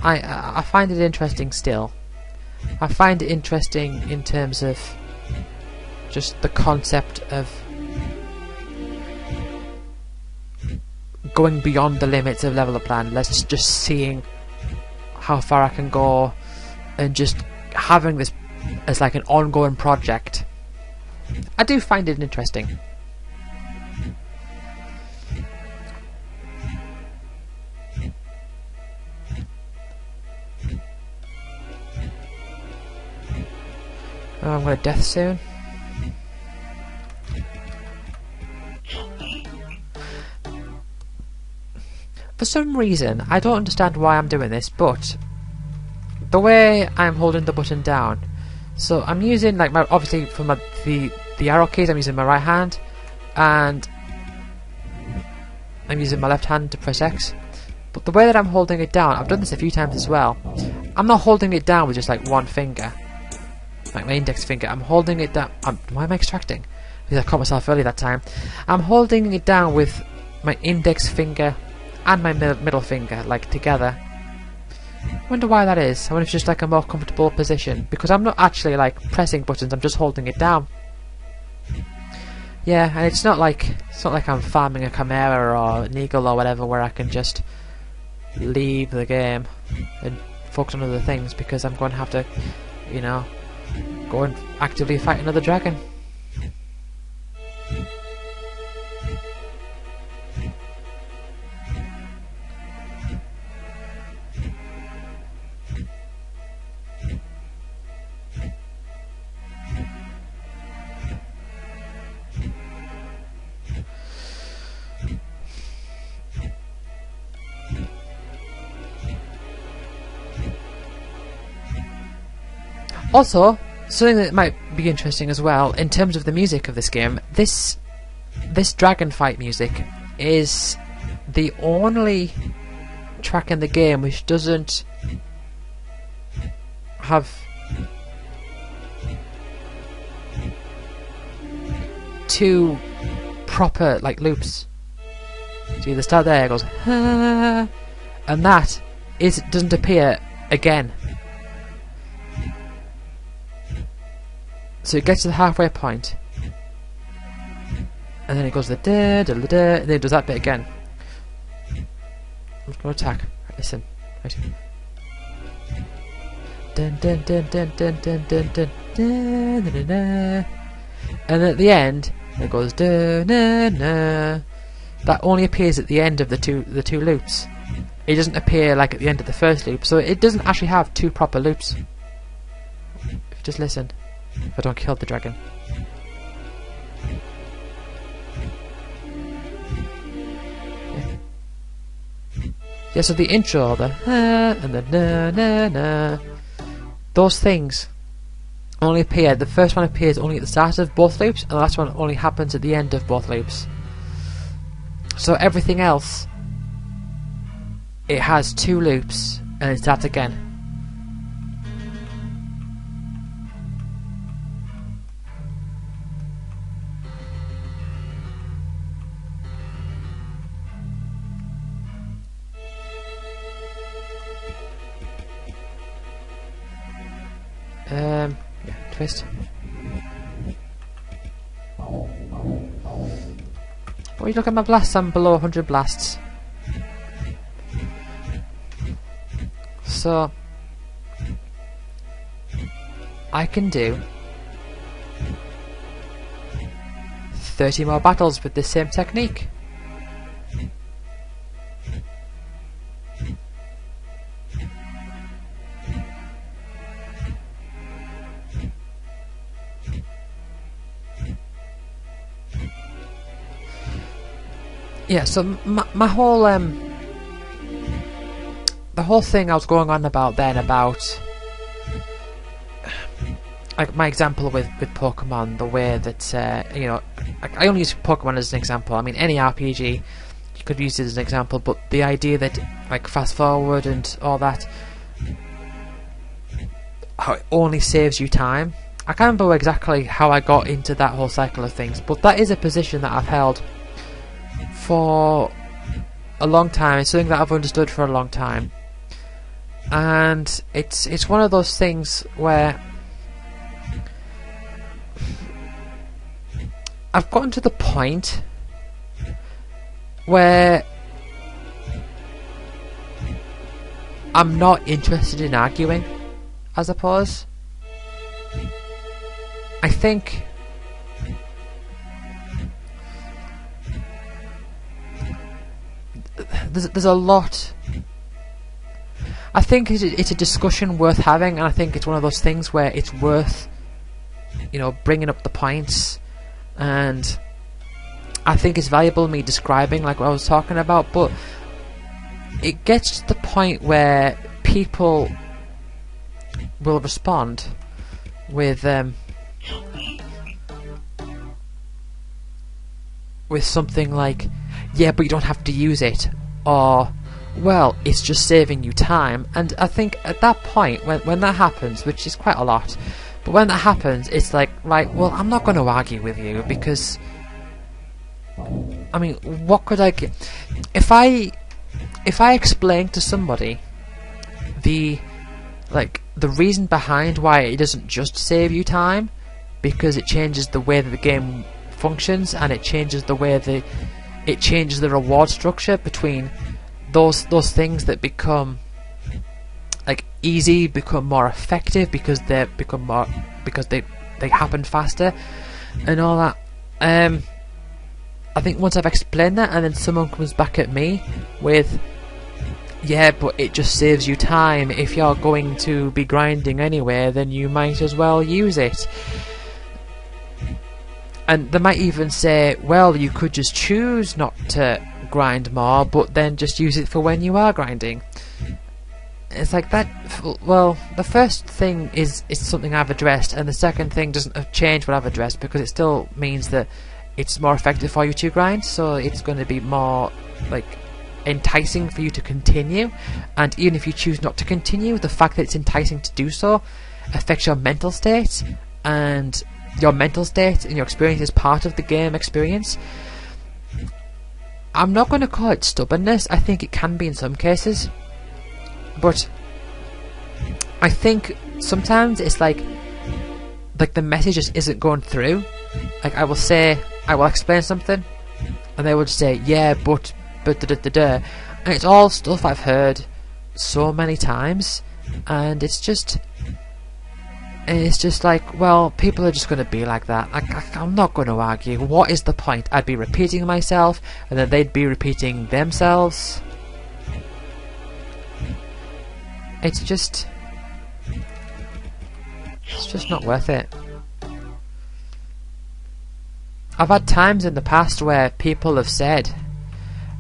I find it interesting still. I find it interesting in terms of just the concept of going beyond the limits of Level Up Land. Let's just seeing how far I can go, and just having this as like an ongoing project. I do find it interesting. Oh, I'm gonna death soon. For some reason, I don't understand why I'm doing this, but the way I'm holding the button down, so I'm using like my, obviously for the arrow keys, I'm using my right hand, and I'm using my left hand to press X. But the way that I'm holding it down, I've done this a few times as well. I'm not holding it down with just like one finger, like my index finger. I'm holding it down. Why am I extracting? Because I caught myself early that time. I'm holding it down with my index finger and my middle finger, like together. I wonder why that is. I wonder if it's just like a more comfortable position, because I'm not actually like pressing buttons, I'm just holding it down. Yeah, and it's not like I'm farming a Chimera or an Eagle or whatever, where I can just leave the game and focus on other things, because I'm going to have to, you know, go and actively fight another dragon. Also, something that might be interesting as well, in terms of the music of this game, this dragon fight music is the only track in the game which doesn't have two proper like loops. See, the start there goes, ah, and that doesn't appear again. So it gets to the halfway point, and then it goes the da da da da, and then it does that bit again. I'm just going to attack. Right, listen. Right. Dun dun dun dun dun dun dun dun dun dun dun dun. And at the end, it goes da na na. That only appears at the end of the two loops. It doesn't appear like at the end of the first loop, so it doesn't actually have two proper loops. If you just listen. If I don't kill the dragon. Yeah, so the intro, the and the na na na, those things only appear, the first one appears only at the start of both loops, and the last one only happens at the end of both loops. So everything else, it has two loops, and it starts again. Yeah, twist. Oh, you look at my blasts, I'm below 100 blasts. So I can do 30 more battles with this same technique. yeah. So my whole the whole thing I was going on about then about like my example with Pokemon, the way that you know, I only use Pokemon as an example. I mean, any RPG you could use it as an example, but the idea that like fast forward and all that, how it only saves you time. I can't remember exactly how I got into that whole cycle of things, but that is a position that I've held for a long time. It's something that I've understood for a long time, and it's one of those things where I've gotten to the point where I'm not interested in arguing, I suppose. I think there's a lot. I think it's a discussion worth having, and I think it's one of those things where it's worth, you know, bringing up the points, and I think it's valuable me describing like what I was talking about, but it gets to the point where people will respond with something like, yeah, but you don't have to use it, or, well, it's just saving you time. And I think at that point, when that happens, which is quite a lot, but when that happens, it's like, right, well, I'm not going to argue with you, because, I mean, what could I get? If I explain to somebody the reason behind why it doesn't just save you time, because it changes the way that the game functions, and it changes the way it changes the reward structure between those things that become like easy, become more effective because they happen faster and all that. I think once I've explained that, and then someone comes back at me with, yeah, but it just saves you time. If you're going to be grinding anyway, then you might as well use it. And they might even say, well, you could just choose not to grind more, but then just use it for when you are grinding. It's like that. Well, the first thing is something I've addressed, and the second thing doesn't change what I've addressed, because it still means that it's more effective for you to grind, so it's going to be more like enticing for you to continue. And even if you choose not to continue, the fact that it's enticing to do so affects your mental state, and your mental state and your experience is part of the game experience. I'm not going to call it stubbornness. I think it can be in some cases, but I think sometimes it's like the message just isn't going through. Like I will explain something, and they would say, yeah, but da da da da, and it's all stuff I've heard so many times, and it's just like, well, people are just going to be like that. I'm not going to argue. What is the point? I'd be repeating myself, and then they'd be repeating themselves. It's just not worth it. I've had times in the past where people have said,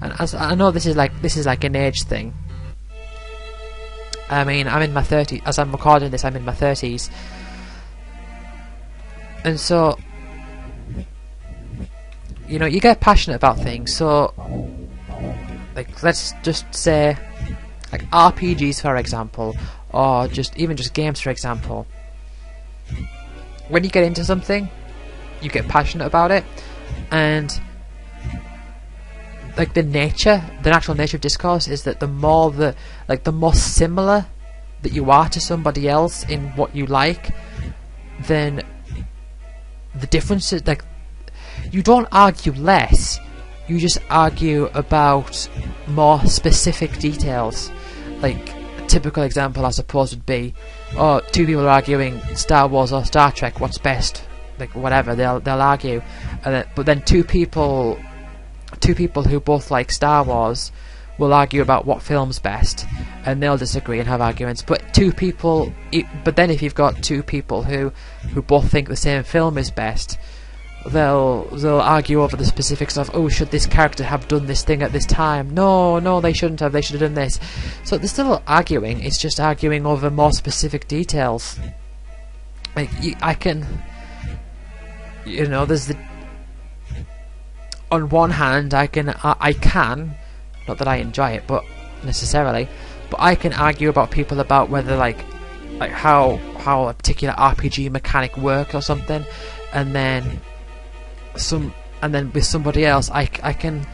and as I know this is like an age thing. I mean, I'm in my 30s. As I'm recording this, I'm in my 30s, and so, you know, you get passionate about things. So, like, let's just say, like RPGs, for example, or even just games, for example. When you get into something, you get passionate about it, and like the natural nature of discourse is that the more similar that you are to somebody else in what you like, then the difference is, like, you don't argue less, you just argue about more specific details. Like a typical example, I suppose, would be, two people are arguing Star Wars or Star Trek, what's best, like whatever, they'll argue, but then two people who both like Star Wars will argue about what film's best, and they'll disagree and have arguments. But then if you've got two people who both think the same film is best, they'll argue over the specifics of, oh, should this character have done this thing at this time? No, they shouldn't have. They should have done this. So they're still arguing. It's just arguing over more specific details. Like there's the. On one hand, I can, not that I enjoy it, but necessarily, but I can argue about people about whether like how a particular RPG mechanic works or something, and then with somebody else, I can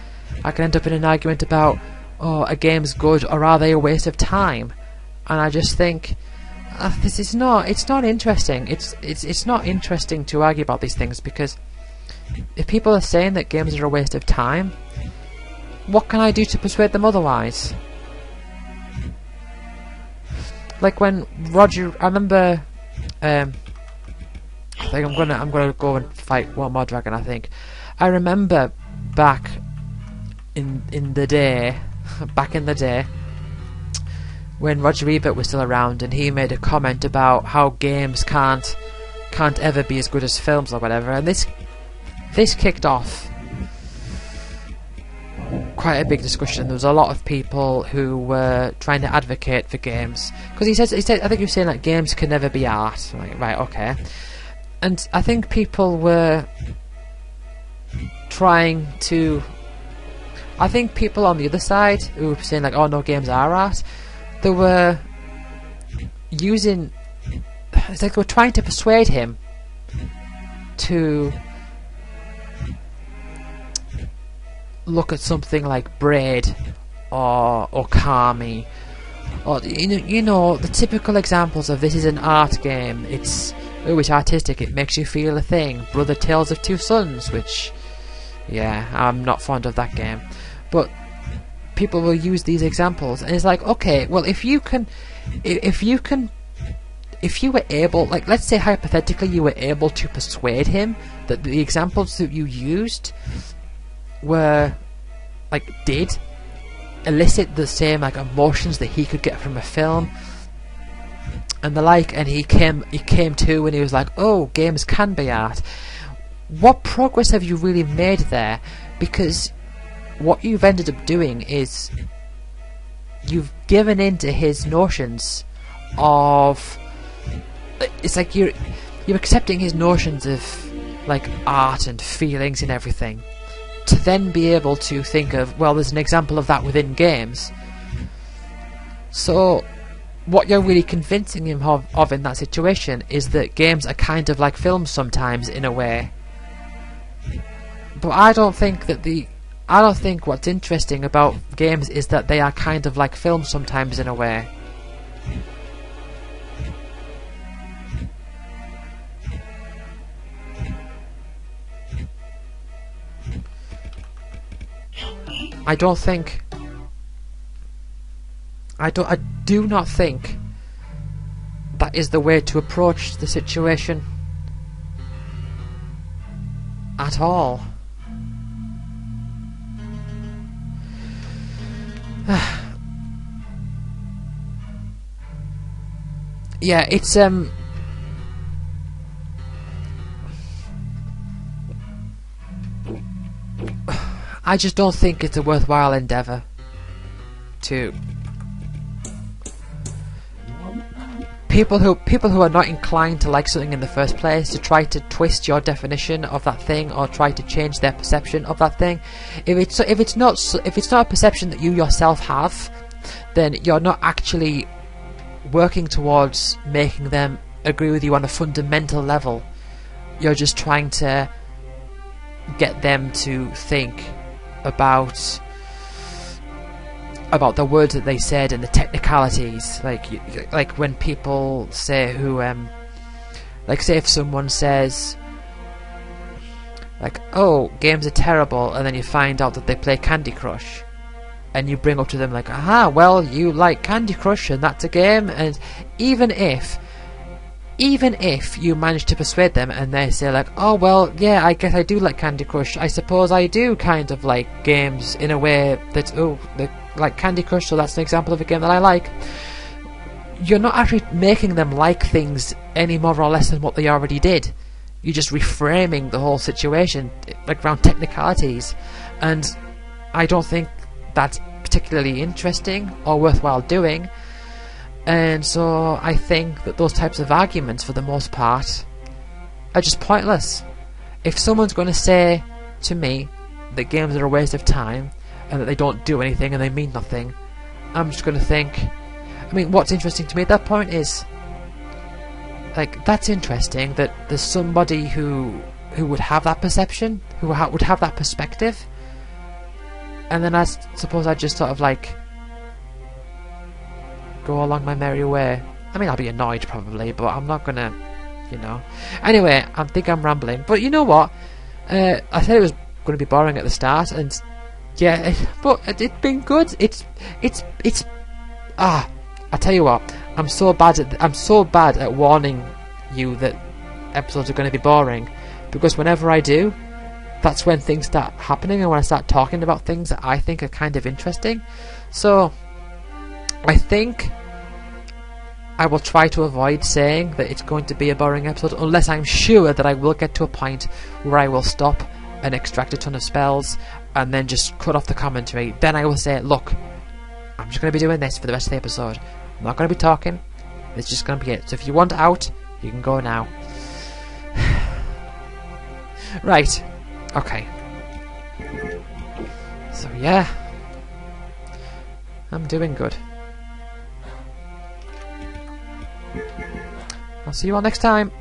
end up in an argument about, oh, a game's good or are they a waste of time, and I just think it's not interesting. It's not interesting to argue about these things, because if people are saying that games are a waste of time, what can I do to persuade them otherwise? Like when Roger, I remember, I think I'm gonna go and fight one more dragon. I think I remember back in the day, when Roger Ebert was still around, and he made a comment about how games can't ever be as good as films or whatever, and this kicked off quite a big discussion. There was a lot of people who were trying to advocate for games, because he said I think he was saying that games can never be art. I'm like, right, okay. And I think people were trying to, I think people on the other side who were saying like, oh no, games are art, they were using, it's like they were trying to persuade him to look at something like Braid or Okami, or you know the typical examples of this is an art game, it's artistic, it makes you feel a thing. Brother Tales of Two Sons, which, yeah, I'm not fond of that game, but people will use these examples, and it's like, okay, well, if you were able, like, let's say hypothetically you were able to persuade him that the examples that you used were, like, did elicit the same, like, emotions that he could get from a film and the like, and he came to and he was like, oh, games can be art. What progress have you really made there? Because what you've ended up doing is you've given in to his notions of, it's like you're accepting his notions of like art and feelings and everything, to then be able to think of, well, there's an example of that within games. So what you're really convincing him of in that situation is that games are kind of like films sometimes, in a way. But I don't think what's interesting about games is that they are kind of like films sometimes, in a way. I do not think that is the way to approach the situation at all. Yeah, it's I just don't think it's a worthwhile endeavour to people who are not inclined to like something in the first place, to try to twist your definition of that thing or try to change their perception of that thing. If it's not a perception that you yourself have, then you're not actually working towards making them agree with you on a fundamental level. You're just trying to get them to think about the words that they said and the technicalities, like when people say like say if someone says like, oh, games are terrible, and then you find out that they play Candy Crush, and you bring up to them like, aha, well, you like Candy Crush and that's a game, and even if you manage to persuade them and they say like, oh, well, yeah, I guess I do like Candy Crush, I suppose I do kind of like games in a way that, oh, like Candy Crush, so that's an example of a game that I like. You're not actually making them like things any more or less than what they already did. you're just reframing the whole situation, like around technicalities, and I don't think that's particularly interesting or worthwhile doing. And so I think that those types of arguments, for the most part, are just pointless. If someone's going to say to me that games are a waste of time and that they don't do anything and they mean nothing, I'm just going to think, I mean, what's interesting to me at that point is, like, that's interesting that there's somebody who would have that perception, who would have that perspective, and then I suppose I'd just sort of like go along my merry way. I mean, I'll be annoyed probably, but I'm not gonna, you know. Anyway, I think I'm rambling, but you know what? I said it was going to be boring at the start, and yeah, but it's been good. It's I tell you what, I'm so bad at warning you that episodes are going to be boring, because whenever I do, that's when things start happening and when I start talking about things that I think are kind of interesting. So I think I will try to avoid saying that it's going to be a boring episode, unless I'm sure that I will get to a point where I will stop and extract a ton of spells and then just cut off the commentary. Then I will say, look, I'm just going to be doing this for the rest of the episode. I'm not going to be talking. It's just going to be it. So if you want out, you can go now. Right. Okay. So yeah, I'm doing good. I'll see you all next time.